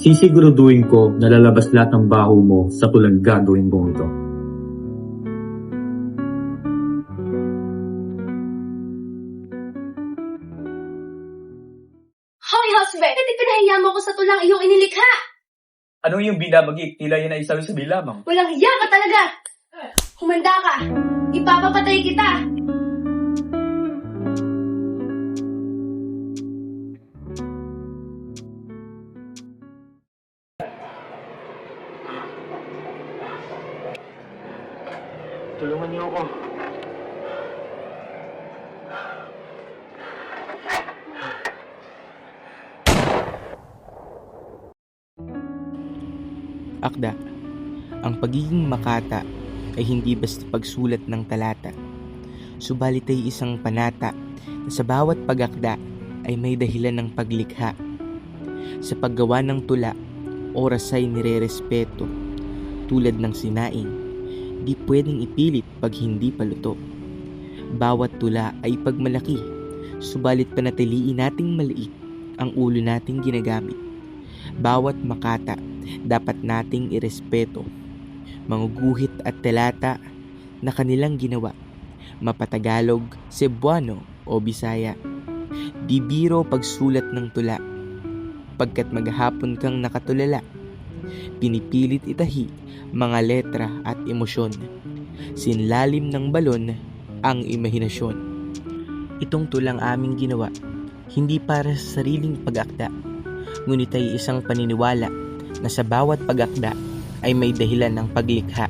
Sisiguraduhin ko na lalabas lahat ng baho mo sa tulang gagawin kong ito. Hoy, husband! Pwede pinahiya mo ko sa tulang iyong inilikha! Anong yung binabagik? Tila yan ay sabi lamang. Walang hiya ka talaga! Humanda ka! Ipapapatay kita! Tulungan niyo ako. Akda, ang pagiging makata ay hindi basta pagsulat ng talata, subalit ay isang panata na sa bawat pag-akda ay may dahilan ng paglikha. Sa paggawa ng tula, oras ay nirerespeto, tulad ng sinaing, di pwedeng ipilit pag hindi paluto. Bawat tula ay pagmalaki, subalit panatiliin nating maliit ang ulo nating ginagamit. Bawat makata dapat nating irespeto, manguguhit at talata na kanilang ginawa, mapatagalog, Cebuano o Bisaya. Di biro pagsulat ng tula, pagkat maghapon kang nakatulala. Pinipilit itahi mga letra at emosyon, sinlalim ng balon ang imahinasyon. Itong tulang aming ginawa, hindi para sa sariling pag-akda, ngunit ay isang paniniwala na sa bawat pag-akda ay may dahilan ng paglikha.